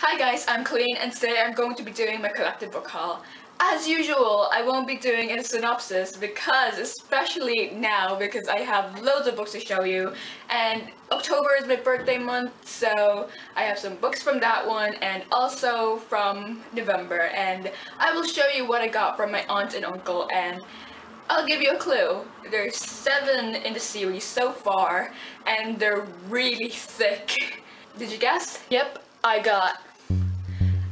Hi guys, I'm Colleen and today I'm going to be doing my collected book haul. As usual, I won't be doing a synopsis because, especially now, because I have loads of books to show you, and October is my birthday month, so I have some books from that one and also from November, and I will show you what I got from my aunt and uncle, and I'll give you a clue. There's 7 in the series so far, and they're really thick. Did you guess? Yep, I got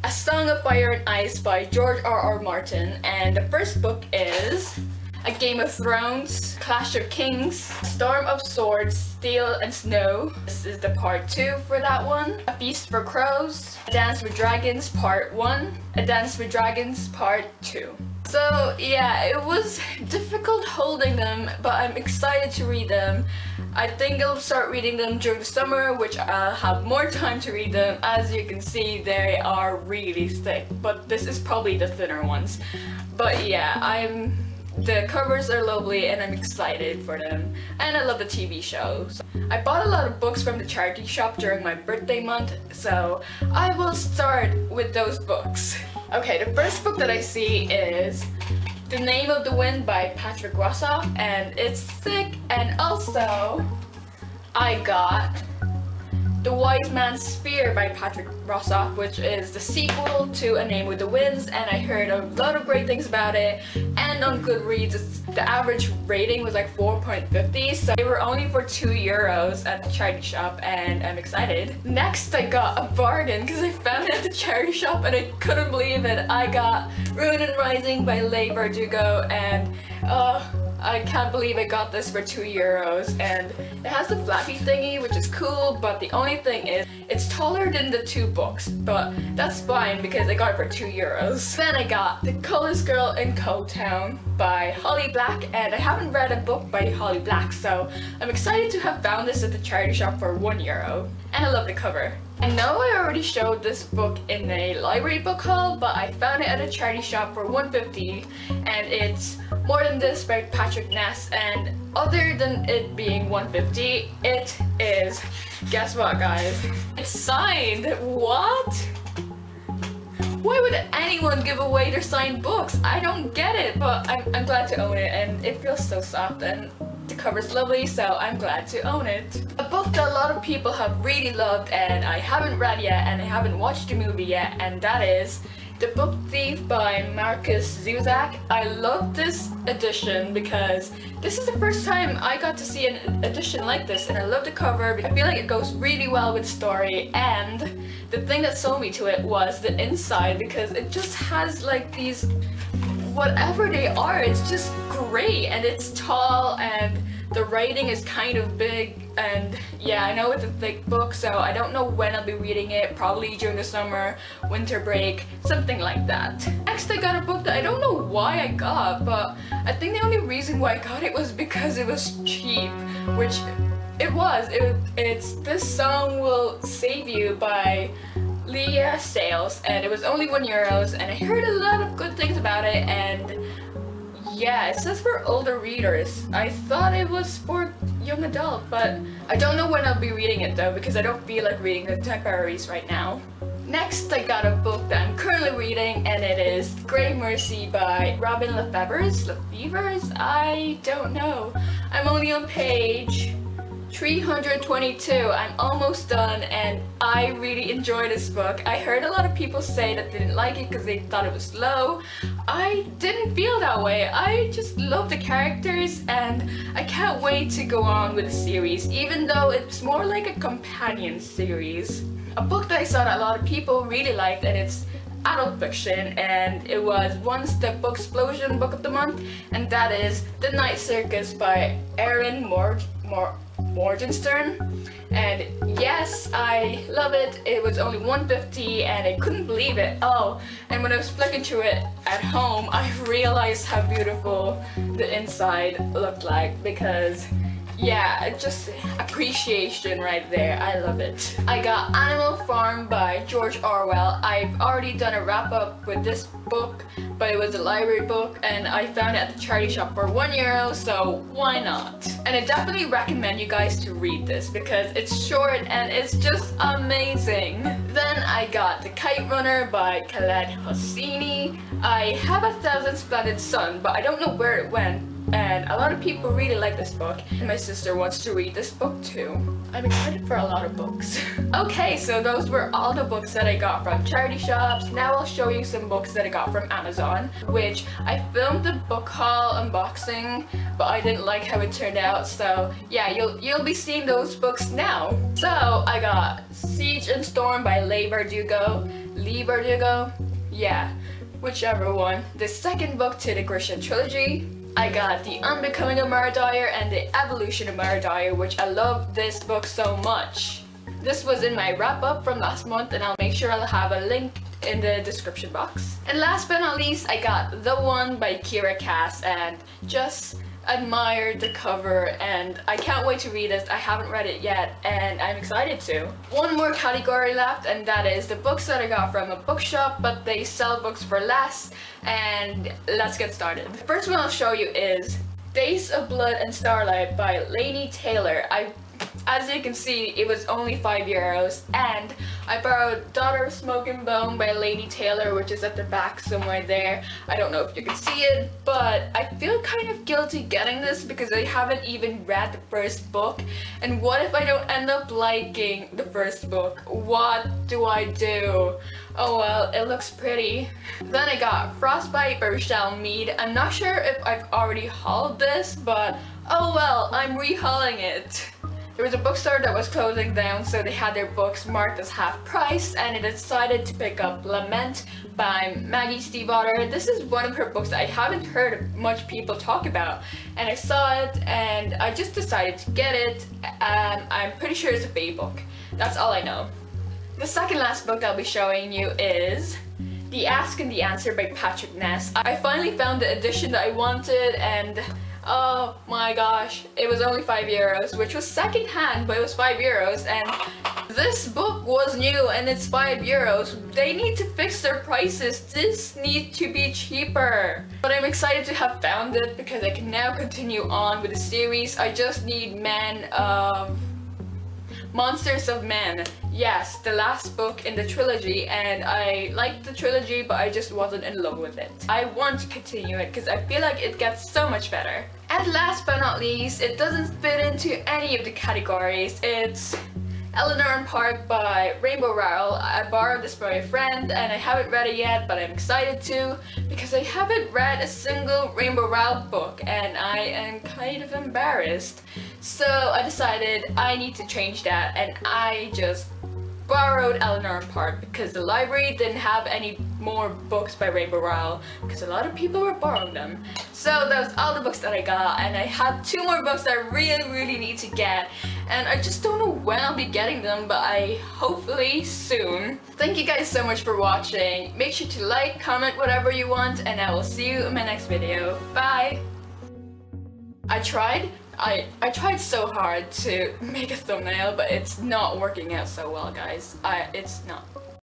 A Song of Fire and Ice by George R.R. Martin, and the first book is A Game of Thrones, Clash of Kings, Storm of Swords, Steel and Snow. This is the part 2 for that one. A Feast for Crows, A Dance with Dragons Part 1, A Dance with Dragons Part 2. So yeah, it was difficult holding them, but I'm excited to read them. I think I'll start reading them during the summer, which I'll have more time to read them. As you can see, they are really thick, but this is probably the thinner ones. But yeah, the covers are lovely and I'm excited for them. And I love the TV show. So I bought a lot of books from the charity shop during my birthday month, so I will start with those books. Okay, the first book that I see is The Name of the Wind by Patrick Rossoff, and it's thick, and also I got The Wise Man's Spear by Patrick Rossoff, which is the sequel to A Name with the Winds, and I heard a lot of great things about it, and on Goodreads the average rating was like 4.50, so they were only for €2 at the charity shop, and I'm excited. Next I got a bargain because I found it at the charity shop and I couldn't believe it. I got Ruin and Rising by Leigh Bardugo, and I can't believe I got this for €2, and it has the flappy thingy, which is cool, but the only thing is it's taller than the 2 books, but that's fine because I got it for €2. Then I got The Coolest Girl in Cowtown by Holly Black, and I haven't read a book by Holly Black, so I'm excited to have found this at the charity shop for €1, and I love the cover. I know I already showed this book in a library book haul, but I found it at a charity shop for $1.50, and it's More Than This by Patrick Ness, and other than it being $1.50, it is, guess what guys, it's signed. What? Why would anyone give away their signed books? I don't get it, but I'm glad to own it, and it feels so soft, and the cover's lovely, so I'm glad to own it. A book that a lot of people have really loved and I haven't read yet, and I haven't watched the movie yet, and that is The Book Thief by Markus Zusak. I love this edition because this is the first time I got to see an edition like this, and I love the cover. I feel like it goes really well with the story, and the thing that sold me to it was the inside, because it just has like these, whatever they are, it's just great, and it's tall, and the writing is kind of big, and yeah, I know it's a thick book, so I don't know when I'll be reading it, probably during the summer, winter break, something like that. Next I got a book that I don't know why I got, but I think the only reason why I got it was because it was cheap, which it was. It's This Song Will Save You by Leah Sales, and it was only €1, and I heard a lot of good things about it, and yeah, it says for older readers. I thought it was for young adult, but I don't know when I'll be reading it though, because I don't feel like reading contemporaries right now. Next I got a book that I'm currently reading, and it is Grey Mercy by Robin Lefevers? I don't know. I'm only on page 322. I'm almost done, and I really enjoy this book. I heard a lot of people say that they didn't like it because they thought it was slow. I didn't feel that way. I just love the characters, and I can't wait to go on with the series, even though it's more like a companion series. A book that I saw that a lot of people really liked, and it's adult fiction, and it was once the Booksplosion Book of the Month, and that is The Night Circus by Erin Morgenstern. And yes, I love it. It was only $1.50, and I couldn't believe it. Oh, and when I was flicking through it at home, I realized how beautiful the inside looked like, because Yeah, just appreciation right there. I love it. I got Animal Farm by George Orwell. I've already done a wrap up with this book, but it was a library book and I found it at the charity shop for €1, so why not? And I definitely recommend you guys to read this because it's short and it's just amazing. Then I got The Kite Runner by Khaled Hosseini. I have 1,000 Splendid Sun, but I don't know where it went. And a lot of people really like this book. And my sister wants to read this book too. I'm excited for a lot of books. Okay, so those were all the books that I got from charity shops. Now I'll show you some books that I got from Amazon, which I filmed the book haul unboxing, but I didn't like how it turned out. So yeah, you'll be seeing those books now. So I got Siege and Storm by Leigh Bardugo. Yeah, whichever one. The second book to the Grisha trilogy. I got The Unbecoming of Mara Dyer and The Evolution of Mara Dyer, which I love this book so much. This was in my wrap up from last month and I'll make sure I'll have a link in the description box. And last but not least, I got The One by Kiera Cass and just admired the cover and I can't wait to read it. I haven't read it yet and I'm excited to. One more category left and that is the books that I got from a bookshop but they sell books for less, and let's get started. The first one I'll show you is Days of Blood and Starlight by Laini Taylor. As you can see, it was only €5 and I borrowed Daughter of Smoke and Bone by Laini Taylor, which is at the back somewhere there. I don't know if you can see it, but I feel kind of guilty getting this because I haven't even read the first book. And what if I don't end up liking the first book? What do I do? Oh well, it looks pretty. Then I got Frostbite by Rochelle Mead. I'm not sure if I've already hauled this, but oh well, I'm re-hauling it. There was a bookstore that was closing down, so they had their books marked as half price, and I decided to pick up Lament by Maggie Stiefvater. This is one of her books that I haven't heard much people talk about, and I saw it and I just decided to get it. I'm pretty sure it's a bae book. That's all I know. The second last book I'll be showing you is The Ask and the Answer by Patrick Ness. I finally found the edition that I wanted and oh my gosh, it was only €5, which was second hand, but it was €5 and this book was new and it's €5. They need to fix their prices. This needs to be cheaper. But I'm excited to have found it because I can now continue on with the series. I just need Monsters of Men. Yes, the last book in the trilogy, and I liked the trilogy but I just wasn't in love with it. I want to continue it because I feel like it gets so much better. And last but not least, it doesn't fit into any of the categories. It's Eleanor and Park by Rainbow Rowell. I borrowed this from a friend and I haven't read it yet, but I'm excited to because I haven't read a single Rainbow Rowell book and I am kind of embarrassed. So I decided I need to change that and I just borrowed Eleanor and Park because the library didn't have any more books by Rainbow Rowell because a lot of people were borrowing them. So that was all the books that I got, and I have 2 more books that I really need to get, and I just don't know when I'll be getting them, but hopefully soon. Thank you guys so much for watching. Make sure to like, comment, whatever you want, and I will see you in my next video. Bye! I tried so hard to make a thumbnail, but it's not working out so well, guys. It's not.